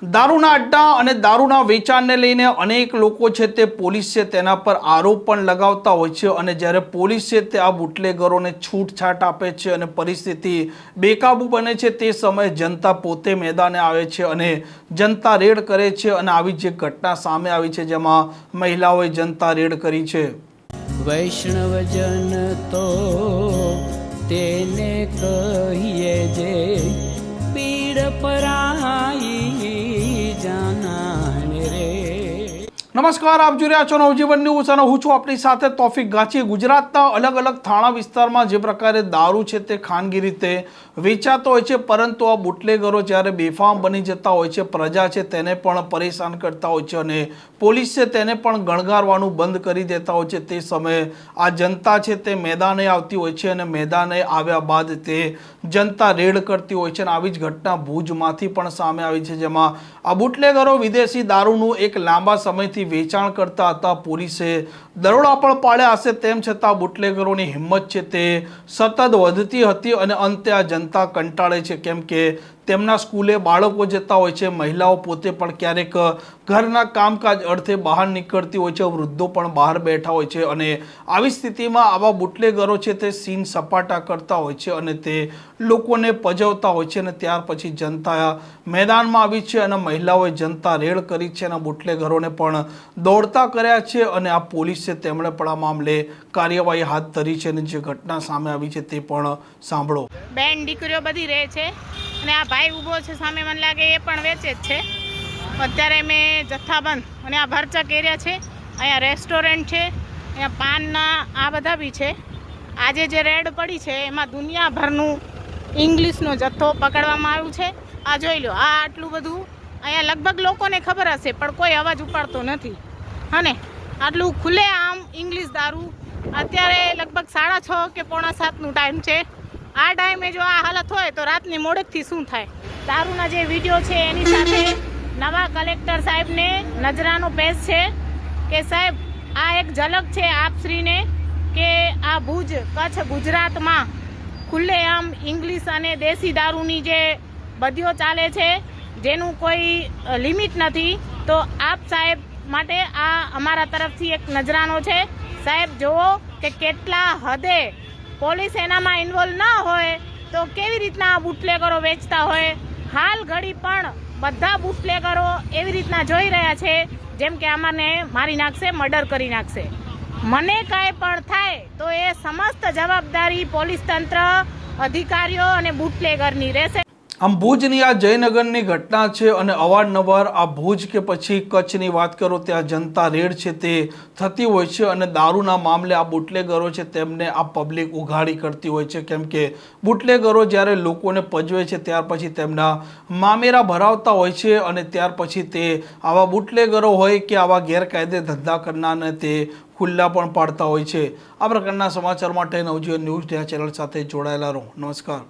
દારૂના અડ્ડા અને દારૂના વેચાણને લઈને અનેક લોકો છે તે પોલીસ છે તેના પર આરોપ પણ લગાવતા હોય છે અને જ્યારે પોલીસ છે તે આ બુટલેગરોને છૂટછાટ આપે છે અને પરિસ્થિતિ બેકાબૂ બને છે તે સમયે જનતા પોતે મેદાને આવે છે અને જનતા રેડ કરે છે અને આવી જે ઘટના સામે આવી છે જેમાં મહિલાઓએ જનતા રેડ કરી છે। વૈષ્ણવજન તો તેને કહીએ જે પીડ પરાઈ જાનાને રે। નમસ્કાર, આપ જોઈ રહ્યા છો નવજીવન ન્યૂઝ અને હું છું આપણી સાથે તોફિક ગાચી। ગુજરાતના અલગ અલગ થાણા વિસ્તારમાં જે પ્રકારે દારૂ છે તે ખાનગી રીતે વેચાતો હોય છે, પરંતુ આ બુટલેગરો જ્યારે બેફામ બની જતા હોય છે, પ્રજા છે તેને પણ પરેશાન કરતા હોય છે અને પોલીસ છે તેને પણ ગણગારવાનું બંધ કરી દેતા હોય છે। તે સમયે આ જનતા છે તે મેદાને આવતી હોય છે અને મેદાને આવ્યા બાદ તે જનતા રેડ કરતી હોય છે અને આવી જ ઘટના ભુજમાંથી પણ સામે આવી છે, જેમાં આ બુટલેગરો વિદેશી દારૂનું એક લાંબા સમયથી વેચાણ કરતા હતા। પોલીસે દરોડા પણ પાડ્યા હશે, તેમ છતાં બુટલેગરોની હિંમત છે તે સતત વધતી હતી અને અંતે આ જનતા કંટાળે છે, કેમ કે તેમના સ્કૂલે બાળકો જતા હોય છે, મહિલાઓ પોતે પણ ક્યારેક ઘરના કામકાજ અર્થે બહાર નીકળતી હોય છે, વૃદ્ધો પણ બહાર બેઠા હોય છે અને આવી સ્થિતિમાં આવા બુટલેગરો છે તે સીન સપાટા કરતા હોય છે અને તે લોકોને પજવતા હોય છે અને ત્યાર પછી જનતા મેદાનમાં આવી છે અને મહિલાઓએ જનતા રેડ કરી છે અને બુટલેગરોને પણ દોડતા કર્યા છે અને આ પોલીસ છે તેમણે પણ આ મામલે કાર્યવાહી હાથ ધરી છે અને જે ઘટના સામે આવી છે તે પણ સાંભળો। બેન દીકરીઓ બધી રહે છે અને આ ભાઈ ઊભો છે સામે, મને લાગે એ પણ વેચે જ છે। અત્યારે મેં જથ્થાબંધ અને આ ભરચક એરિયા છે, અહીંયા રેસ્ટોરન્ટ છે, અહીંયા પાનના આ બધા બી છે। આજે જે રેડ પડી છે એમાં દુનિયાભરનું ઇંગ્લિશનો જથ્થો પકડવામાં આવ્યું છે। આ જોઈ લો, આ આટલું બધું અહીંયા લગભગ લોકોને ખબર હશે પણ કોઈ અવાજ ઉપાડતો નથી અને આટલું ખુલ્લે આમ ઇંગ્લિશ દારૂ અત્યારે લગભગ 6:30 કે 6:45નું ટાઈમ છે। આ ટાઈમે જો આ હાલત હોય તો રાતની મોડેકથી શું થાય। દારૂના જે વિડીયો છે એની સાથે નવા કલેક્ટર સાહેબને નજરાનો પેશ છે કે સાહેબ આ એક ઝલક છે આપશ્રીને કે આ ભુજ કચ્છ ગુજરાતમાં ખુલ્લેઆમ ઇંગ્લિશ અને દેશી દારૂની જે બધીઓ ચાલે છે જેનું કોઈ લિમિટ નથી, તો આપ સાહેબ માટે આ અમારા તરફથી એક નજરાનો છે। સાહેબ જુઓ કે કેટલા હદે પોલીસ એનામાં ઇન્વોલ્વ ના હોય તો કેવી રીતના આ બુટલેગરો વેચતા હોય। હાલ ઘડી પણ બધા બુટલેગરો એવી રીતના જોઈ રહ્યા છે જેમ કે અમાને મારી નાખશે, મર્ડર કરી નાખશે। મને કાંઈ પણ થાય તો એ સમસ્ત જવાબદારી પોલીસ તંત્ર, અધિકારીઓ અને બુટલેગરની રહેશે। આમ ભુજની આ જયનગરની ઘટના છે અને અવારનવાર આ ભુજ કે પછી કચ્છની વાત કરો ત્યાં જનતા રેડ છે તે થતી હોય છે અને દારૂના મામલે આ બુટલેગરો છે તેમને આ પબ્લિક ઉઘાડી કરતી હોય છે, કેમ કે બુટલેગરો જ્યારે લોકોને પજવે છે ત્યાર પછી તેમના મામેરા ભરાવતા હોય છે અને ત્યાર પછી તે આવા બુટલેગરો હોય કે આવા ગેરકાયદે ધંધા કરનારને તે ખુલ્લા પણ પાડતા હોય છે। આ પ્રકારના સમાચાર માટે નવજીવન ન્યૂઝ ચેનલ સાથે જોડાયેલા રહો। નમસ્કાર।